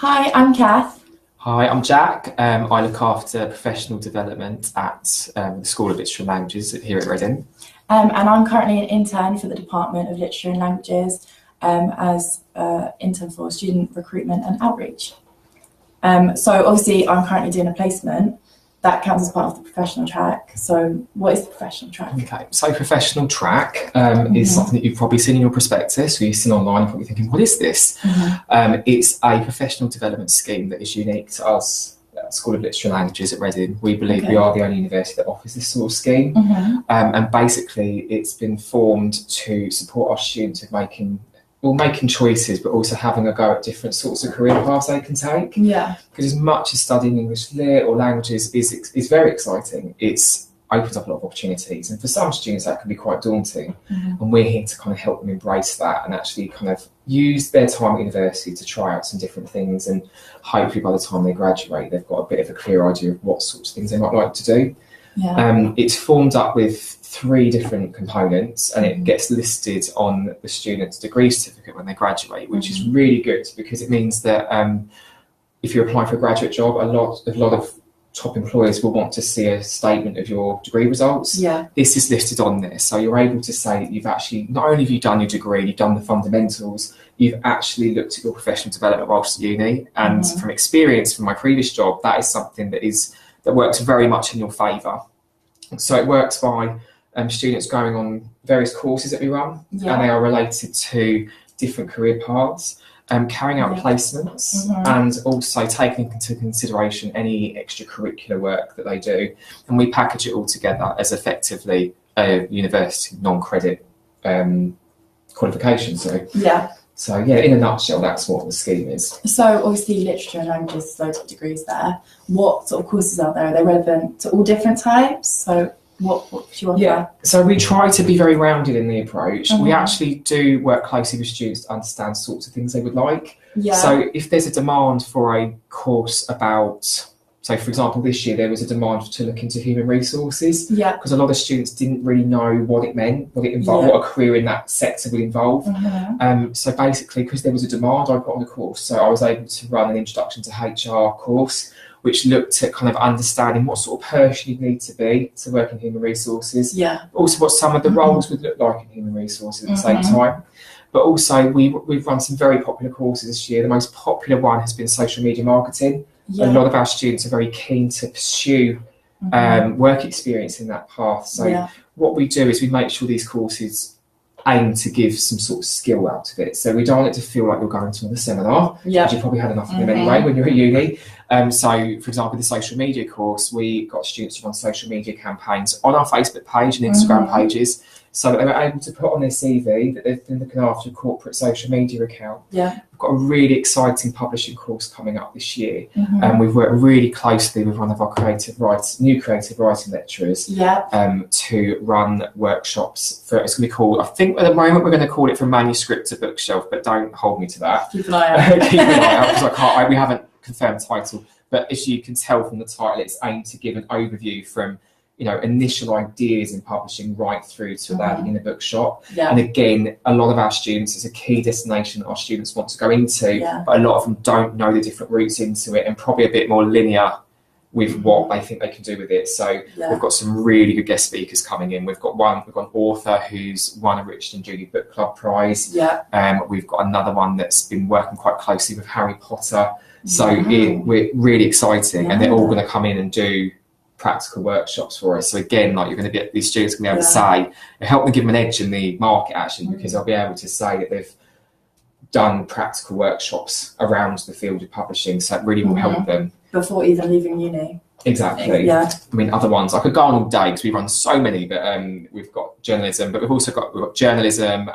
Hi, I'm Kath. Hi, I'm Jack. I look after professional development at the School of Literature and Languages here at Reading. And I'm currently an intern for the Department of Literature and Languages as intern for student recruitment and outreach. So obviously I'm currently doing a placement that counts as part of the professional track. So what is the professional track? Okay, so professional track is something that you've probably seen in your prospectus, or you've seen online and probably thinking, what is this? It's a professional development scheme that is unique to us at School of Literature and Languages at Reading. We believe we are the only university that offers this sort of scheme. And basically it's been formed to support our students with making choices, but also having a go at different sorts of career paths they can take. Yeah. Because as much as studying English Lit or languages is very exciting, it opens up a lot of opportunities. And for some students that can be quite daunting. And we're here to kind of help them embrace that and actually kind of use their time at university to try out some different things. And hopefully by the time they graduate, they've got a bit of a clear idea of what sorts of things they might like to do. Yeah. It's formed up with 3 different components, and it gets listed on the student's degree certificate when they graduate, which is really good because it means that if you're applying for a graduate job, a lot of top employers will want to see a statement of your degree results. Yeah. This is listed on there, so you're able to say that you've actually, not only have you done your degree, you've done the fundamentals, you've actually looked at your professional development whilst at uni. And from experience from my previous job, that is something that works very much in your favour. So it works by students going on various courses that we run, and they are related to different career paths, carrying out placements, and also taking into consideration any extracurricular work that they do. And we package it all together as effectively a university non-credit qualification. So in a nutshell, that's what the scheme is. So obviously literature and languages, loads of degrees there. What sort of courses are there? Are they relevant to all different types? So what do you want? Yeah, so we try to be very rounded in the approach. We actually do work closely with students to understand sorts of things they would like. So if there's a demand for a course about, so for example, this year there was a demand to look into human resources, because a lot of students didn't really know what it meant, what it involved, what a career in that sector would involve. So basically, because there was a demand, I got on the course. So I was able to run an introduction to HR course, which looked at kind of understanding what sort of person you'd need to be to work in human resources. But also what some of the roles would look like in human resources at the same time. But also we've run some very popular courses this year. The most popular one has been social media marketing. A lot of our students are very keen to pursue work experience in that path. So what we do is we make sure these courses aim to give some sort of skill out of it. So we don't want it to feel like you're going to a seminar, because you probably had enough of them anyway when you're at uni. So for example, the social media course, we got students to run social media campaigns on our Facebook page and Instagram pages, so that they were able to put on their CV that they've been looking after a corporate social media account. We've got a really exciting publishing course coming up this year, and we've worked really closely with one of our new creative writing lecturers to run workshops for, it's going to be called, I think at the moment we're going to call it From Manuscript to Bookshelf, but don't hold me to that. Keep an eye out. Keep an eye out, because we haven't confirmed title, but as you can tell from the title, it's aimed to give an overview from initial ideas in publishing right through to landing in a bookshop. And again, a lot of our students, it's a key destination that our students want to go into, but a lot of them don't know the different routes into it, and probably a bit more linear with what they think they can do with it. So we've got some really good guest speakers coming in. We've got an author who's won a Richard and Judy Book Club Prize. We've got another one that's been working quite closely with Harry Potter. So we're really exciting, and they're all going to come in and do practical workshops for us. So again, like, you're going to get these students going to be able to say, help them give them an edge in the market actually, because they'll be able to say that they've done practical workshops around the field of publishing. So it really will help them before even leaving uni. Exactly. I mean, other ones I could go on all day because we run so many, but we've got journalism, but we've got journalism.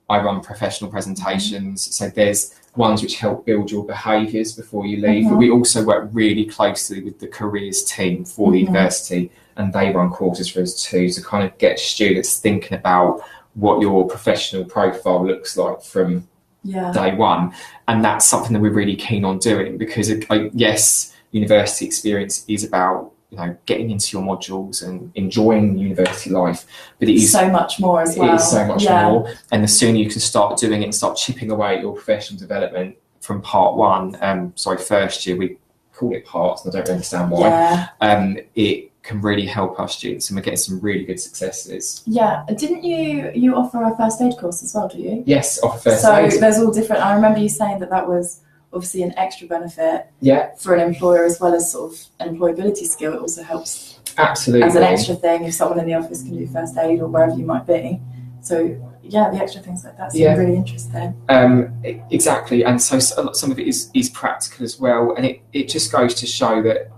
I run professional presentations, so there's ones which help build your behaviours before you leave. But we also work really closely with the careers team for the university, and they run courses for us too, to kind of get students thinking about what your professional profile looks like from day one. And that's something that we're really keen on doing, because yes, university experience is about getting into your modules and enjoying university life, but it is so much more as well. It is so much more, and the sooner you can start doing it and start chipping away at your professional development, from part one, first year, we call it parts, and I don't really understand why. Yeah. It can really help our students, and we're getting some really good successes. Yeah, didn't you offer a first aid course as well, do you? Yes, offer first aid. So there's all different, I remember you saying that was obviously an extra benefit for an employer, as well as sort of an employability skill. It also helps absolutely as an extra thing if someone in the office can do first aid or wherever you might be. So yeah, the extra things like that seem really interesting. Exactly, and so some of it is practical as well, and it just goes to show that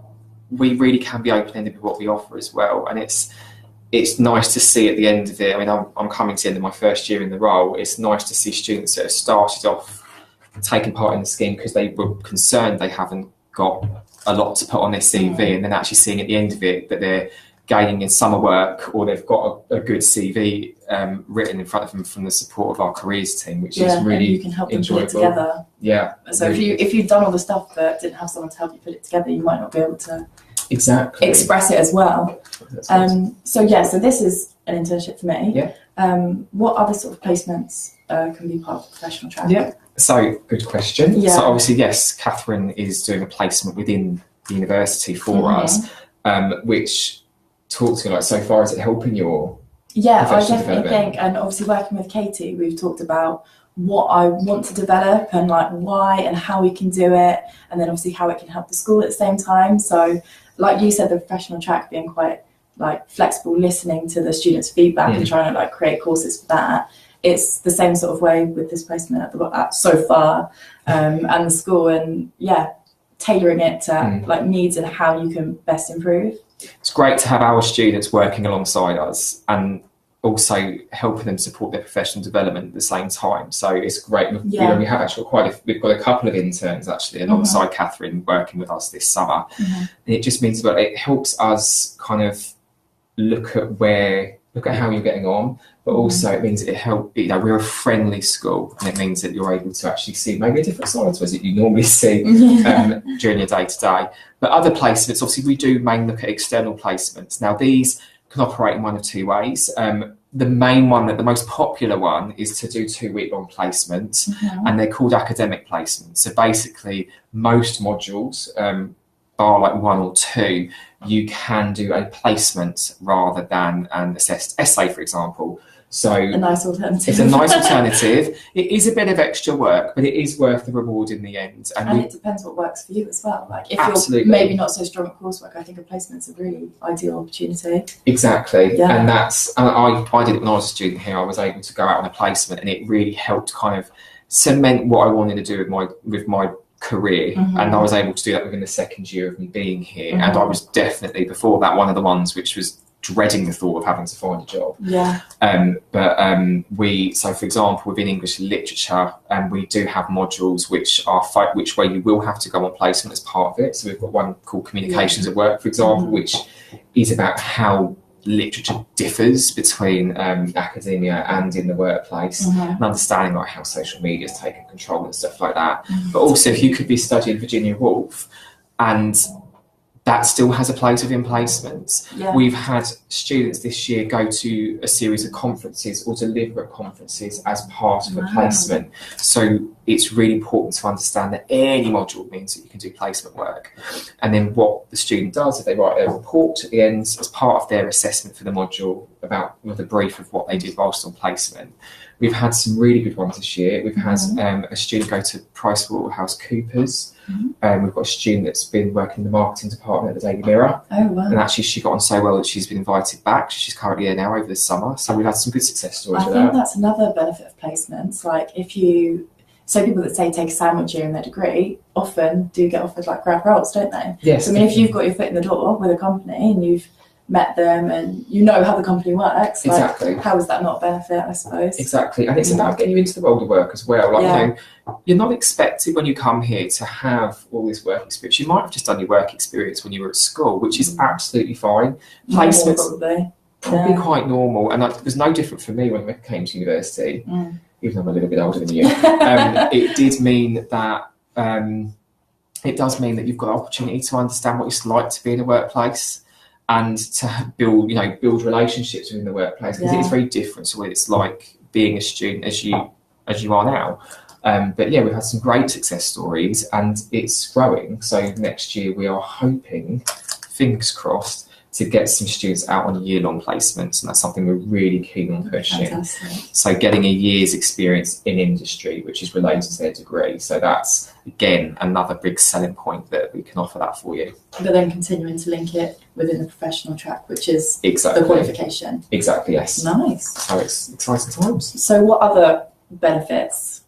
we really can be open-ended with what we offer as well, and it's nice to see at the end of it. I mean, I'm coming to the end of my first year in the role. It's nice to see students that have started off taking part in the scheme because they were concerned they haven't got a lot to put on their CV, and then actually seeing at the end of it that they're gaining in summer work, or they've got a good CV written in front of them from the support of our careers team, which is really you can help them enjoyable. put it together. Yeah. So really, if you'd done all the stuff but didn't have someone to help you put it together, you might not be able to express it as well. So this is an internship for me. Yeah. What other sort of placements can be part of the professional track? Yeah. So good question. Yeah. So obviously, yes, Catherine is doing a placement within the university for us, which talks to you like, so far, is it helping your I definitely think, and obviously working with Katie, we've talked about what I want to develop and like why and how we can do it, and then obviously how it can help the school at the same time. So like you said, the professional track being quite like flexible, listening to the students' feedback and trying to like create courses for that. It's the same sort of way with this placement so far, and the school, and tailoring it to like needs and how you can best improve. It's great to have our students working alongside us and also helping them support their professional development at the same time. So it's great. We have actually we've got a couple of interns actually alongside Catherine working with us this summer. And it just means that it helps us kind of look at how you're getting on, but also it means it helps, we're a friendly school, and it means that you're able to actually see maybe a different side to us that you normally see during your day-to-day. But other placements, obviously we do mainly look at external placements. Now these can operate in one of two ways. The main one, the most popular one, is to do 2-week-long placements, and they're called academic placements. So basically most modules, bar like 1 or 2, you can do a placement rather than an assessed essay, for example. So a nice alternative. It's a nice alternative. It is a bit of extra work, but it is worth the reward in the end. And it depends what works for you as well. Like if you're maybe not so strong at coursework, I think a placement's a really ideal opportunity. Exactly. Yeah. And I did it when I was a student here. I was able to go out on a placement, and it really helped kind of cement what I wanted to do with my career, and I was able to do that within the second year of me being here. And I was definitely, before that, one of the ones which was dreading the thought of having to find a job. So for example, within English literature, we do have modules which way you will have to go on placement as part of it. So we've got one called Communications at Work, for example, which is about how literature differs between academia and in the workplace, and understanding like how social media has taken control and stuff like that. But also, if you could be studying Virginia Woolf and that still has a place within placements. We've had students this year go to a series of conferences or deliver at conferences as part of a placement. So it's really important to understand that any module means that you can do placement work. And then what the student does, if they write a report at the end as part of their assessment for the module with a brief of what they did whilst on placement. We've had some really good ones this year. We've had a student go to PricewaterhouseCoopers. We've got a student that's been working in the marketing department at the Daily Mirror. Oh, wow. And actually she got on so well that she's been invited back. She's currently here now over the summer. So we've had some good success stories with that. I think that's another benefit of placements. Like people that say take a sandwich year in their degree often do get offered like grad roles, don't they? Yes. So, I mean, if you've got your foot in the door with a company and you've met them and you know how the company works, exactly. How is that not a benefit, I suppose? Exactly. And it's about getting you into the world of work as well. You're not expected when you come here to have all this work experience. You might have just done your work experience when you were at school, which is absolutely fine. Placements probably quite normal, and it was no different for me when I came to university, even though I'm a little bit older than you. It did mean that it does mean that you've got an opportunity to understand what it's like to be in a workplace and to build relationships within the workplace, because it is very different to what it's like being a student as you are now. But yeah, we've had some great success stories and it's growing. So next year we are hoping, fingers crossed, to get some students out on year-long placements, and that's something we're really keen on pushing. Fantastic. So getting a year's experience in industry, which is related to their degree. So that's, again, another big selling point that we can offer that for you. But then continuing to link it within the professional track, which is Exactly. the qualification. Exactly, yes. Nice. So it's exciting times. So what other benefits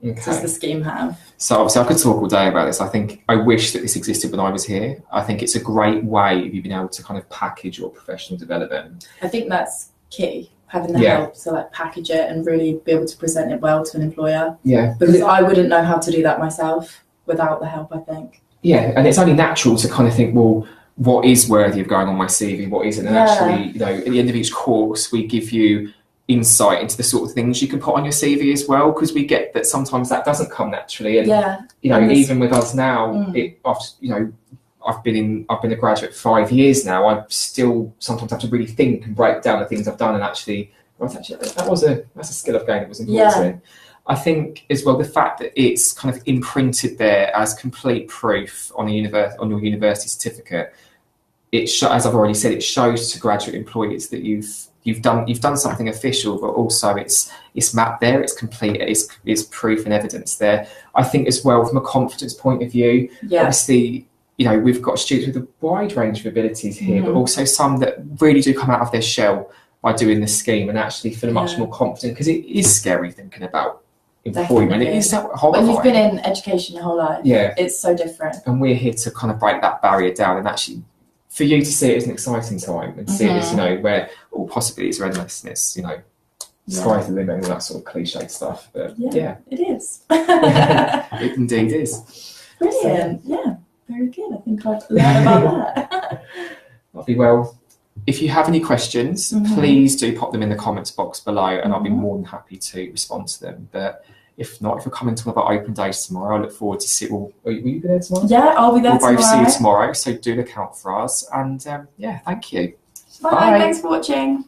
Okay. does the scheme have? So obviously I could talk all day about this. I wish that this existed when I was here. I think it's a great way of you being able to kind of package your professional development. I think that's key, having the help to like package it and really be able to present it well to an employer. Yeah. Because I wouldn't know how to do that myself without the help, I think. Yeah, and it's only natural to kind of think, well, what is worthy of going on my CV, what isn't? And actually, you know, at the end of each course, we give you insight into the sort of things you can put on your CV as well, because we get that sometimes that doesn't come naturally. And you know, even with us now, I've been a graduate for 5 years now. I still sometimes have to really think and break down the things I've done and actually, that's a skill I've gained that was important. Yeah. I think as well the fact that it's kind of imprinted there as complete proof on your university certificate. As I've already said, it shows to graduate employees that you've done something official, but also it's mapped there, it's complete, it's proof and evidence there. I think as well from a confidence point of view, obviously, you know, we've got students with a wide range of abilities here, but also some that really do come out of their shell by doing this scheme and actually feel much more confident, because it is scary thinking about employment. Definitely. It is horrifying. When you've been in education your whole life, it's so different. And we're here to kind of break that barrier down and actually for you to see it as an exciting time and see it as, you know, where all possibilities are endless and it's, you know, sky's the limit and all that sort of cliche stuff. But it is. It indeed is. Brilliant. So, very good. I think I've learned about that. Lovely. Well, if you have any questions, please do pop them in the comments box below and I'll be more than happy to respond to them. But if not, if you're coming to one of our open days tomorrow, I look forward to see. Will you be there tomorrow? Yeah, I'll be there tomorrow. We'll both see you tomorrow, so do look out for us. And thank you. Bye. Thanks for watching.